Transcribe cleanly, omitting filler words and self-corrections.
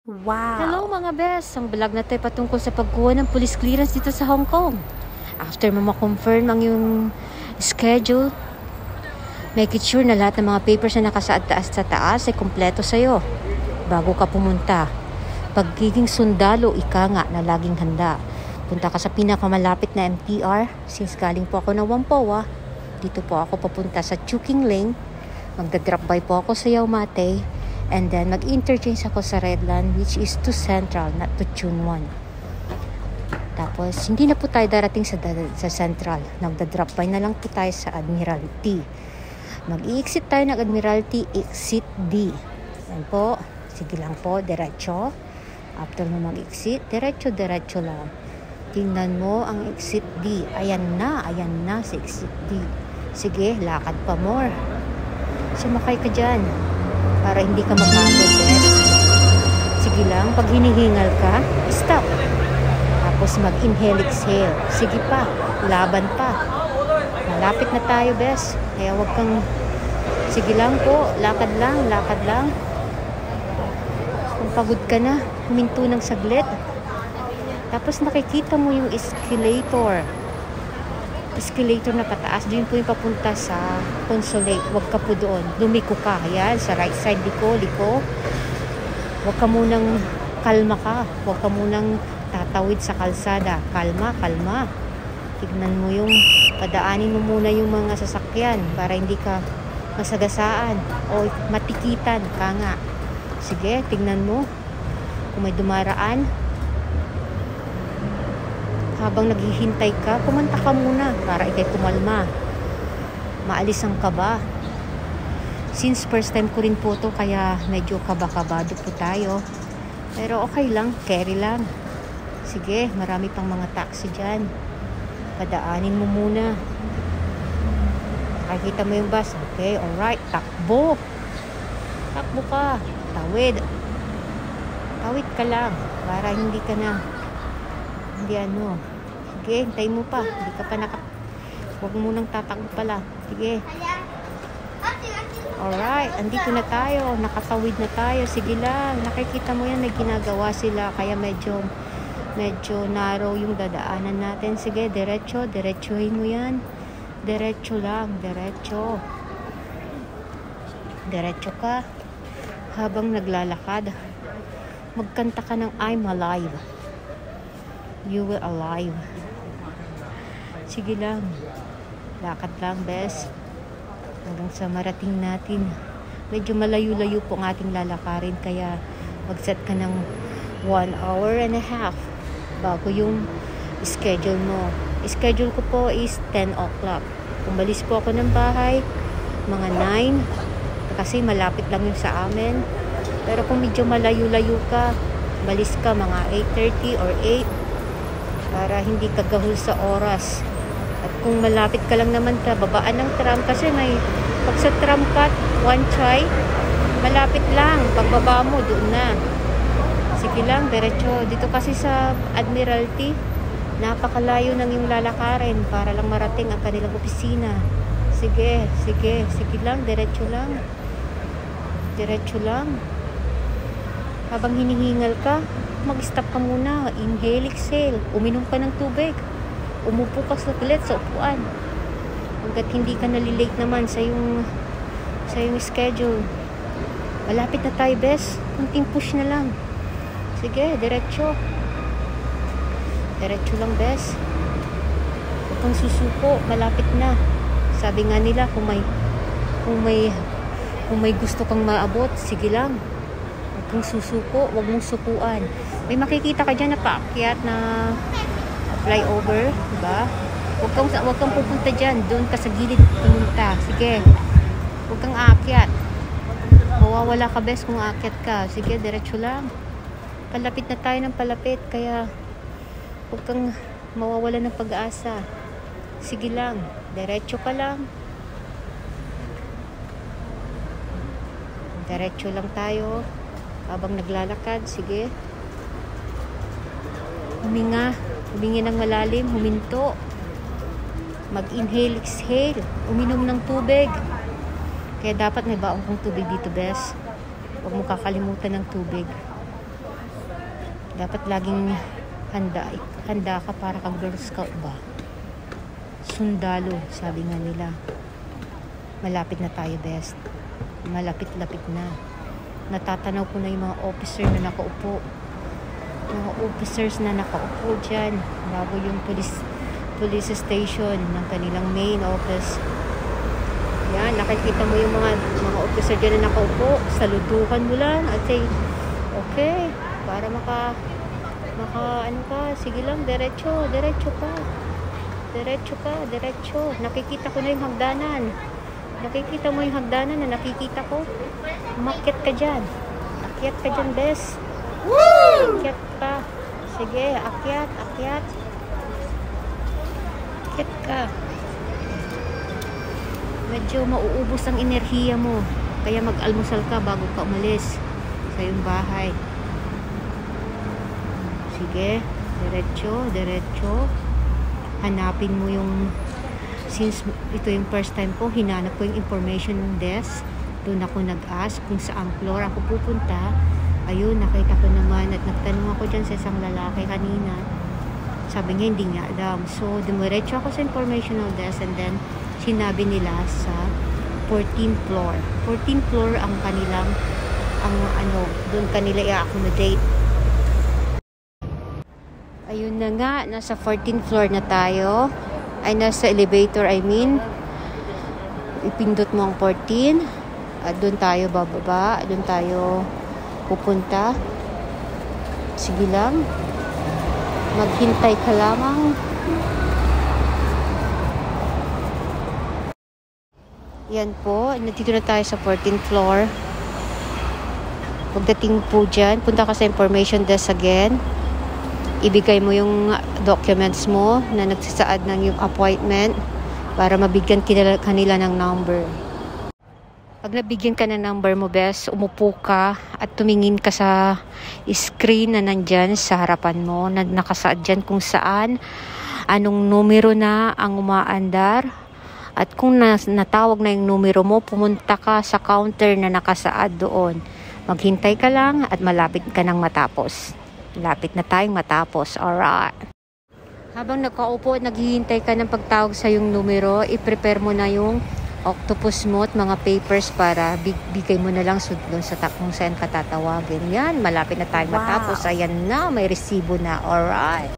Wow! Hello mga bes! Ang vlog na tayo patungkol sa pagkuha ng police clearance dito sa Hong Kong. After mo ma-confirm ang yung schedule, make it sure na lahat ng mga papers na nakasaad taas sa taas ay kumpleto sa'yo bago ka pumunta. Pagiging sundalo, ika nga na laging handa. Punta ka sa pinakamalapit na MTR. Since galing po ako ng Whampoa, dito po ako papunta sa Chuking Lane. Magda-drop by po ako sa Yau Ma Tei. And then, mag-interchange ako sa Redland, which is to Central, not to Tsuen Wan. Tapos, hindi na po tayo darating sa Central. Nagda-drop by na lang po tayo sa Admiralty. Mag-i-exit tayo ng Admiralty, exit D. Yan po. Sige lang po, diretso. After mo mag-exit, diretso lang. Tingnan mo ang exit D. Ayan na sa exit D. Sige, lakad pa more. Sumakay ka dyan. Para hindi ka mapagod, Sige lang, pag hinihingal ka, stop. Tapos mag-inhale, exhale. Sige pa, laban pa. Malapit na tayo, bes. Kaya wag kang, sige lang po, lakad lang. Kung pagod ka na, huminto ng saglit. Tapos nakikita mo yung escalator na pataas. Doon po yung papunta sa Consulate. Huwag ka po doon. Lumiko ka. Ayan, sa right side, liko. Huwag ka munang kalma ka. Huwag ka munang tatawid sa kalsada. Kalma. Tignan mo yung, padaanin mo muna yung mga sasakyan para hindi ka masagasaan o matikitan ka nga. Sige, tignan mo. Kung may dumaraan, habang naghihintay ka, kumanta ka muna para ikay kumalma. Maalis ang kaba. Since first time ko rin po to, kaya medyo kabado po tayo. Pero okay lang, carry lang. Sige, marami pang mga taxi dyan. Padaanin mo muna. Nakikita mo yung bus. Okay, alright. Takbo ka. Tawid ka lang para hindi ka na sige, hintay mo pa, hindi ka pa huwag munang tatakbo pala, sige, alright, andito na tayo, nakatawid na tayo, sige lang, nakikita mo yan, may ginagawa sila, kaya medyo narrow yung dadaanan natin. Sige, diretsuhin mo yan, diretso ka, habang naglalakad, magkanta ka ng I'm Alive. You will alive. Sige lang. Lakad lang, bes. Hanggang sa marating natin. Medyo malayo-layo po ang ating lalakarin. Kaya mag-set ka ng 1.5 hours bago yung schedule mo. Schedule ko po is 10 o'clock. Umalis po ako ng bahay mga 9. Kasi malapit lang yung sa amin. Pero kung medyo malayo-layo ka, umalis ka mga 8:30 or 8 para hindi ka gahol sa oras. At kung malapit ka lang naman ka, babaan ng tram kasi may pag sa tram cut, one try, malapit lang. Pagbaba mo, doon na. Sige lang, diretso. Dito kasi sa Admiralty, napakalayo ng yung lalakarin para lang marating ang kanilang opisina. Sige lang, diretso lang. Habang hinihingal ka, mag-stop ka muna, inhale, exhale, uminom ka ng tubig, umupo ka sa upuan hanggat hindi ka nalilate naman sa yung schedule. Malapit na tayo, bes. Kunting push na lang. Sige, diretso lang, bes. Huwag kang susuko, malapit na. Sabi nga nila, kung may gusto kang maabot, sige lang. Kung susuko, wag mong sukuan. May makikita ka dyan na paakyat na flyover, diba? Wag kang pupunta dyan. Doon ka sa gilid pumunta. Sige. Wag kang aakyat. Mawawala ka, bes, kung aakyat ka. Sige, diretso lang. Palapit na tayo ng palapit. Kaya wag kang mawawala ng pag-asa. Sige lang. Diretso ka lang. Diretso lang tayo. Habang naglalakad, sige. Humingi ng malalim, huminto. Mag-inhale, exhale. Uminom ng tubig. Kaya dapat may baong kong tubig dito, bes. Huwag mo kakalimutan ng tubig. Dapat laging handa ka para kang Girl Scout ba? Sundalo, sabi nga nila. Malapit na tayo, best. Malapit-lapit na. Natatanaw ko na yung mga officer na nakaupo. Mga officers na nakaupo dyan bago yung police station ng kanilang main office. Yan, nakikita mo yung mga officer dyan na nakaupo. Saludukan mo lang at say, okay, para maka ano ka, sige lang, diretso ka. Diretso. Nakikita ko na yung hagdanan. Nakikita mo yung hagdanan na nakikita ko. Umakyat ka dyan. Akyat ka dyan, bes. Akyat ka. Sige, akyat. Akyat ka. Medyo mauubos ang enerhiya mo. Kaya mag-almusal ka bago ka umalis sa iyong bahay. Sige, diretso. Hanapin mo yung, since ito yung first time ko, hinanap ko yung information desk. Doon ako nag-ask kung saang floor ako pupunta. Ayun, nakita ko naman at nagtanong ako dyan sa isang lalaki kanina. Sabi niya, hindi niya alam. So, dumiretso ako sa informational desk and then sinabi nila sa 14th floor. 14th floor ang kanilang, doon kanila i-accommodate. Ayun na nga, nasa 14th floor na tayo. Ay, nasa elevator, ipindot mo ang 14. At doon tayo bababa. Doon tayo pupunta. Sige lang. Maghintay ka lamang. Yan po. Nandito na tayo sa 14th floor. Pagdating po dyan, punta ka sa information desk again. Ibigay mo yung documents mo na nagsasaad ng yung appointment para mabigyan kanila ng number. Pag nabigyan ka ng number mo, bes, umupo ka at tumingin ka sa screen na nandyan sa harapan mo na nakasaad dyan kung saan, anong numero na ang umaandar. At kung natawag na yung numero mo, pumunta ka sa counter na nakasaad doon. Maghintay ka lang at malapit ka nang matapos. Lapit na tayong matapos. Alright. Habang nakaupo at naghihintay ka ng pagtawag sa yung numero, i-prepare mo na yung octopus mo at mga papers para bigay mo na lang doon sa kung saan ka tatawagin. Yan, malapit na tayong matapos. Ayan na, may resibo na. Alright.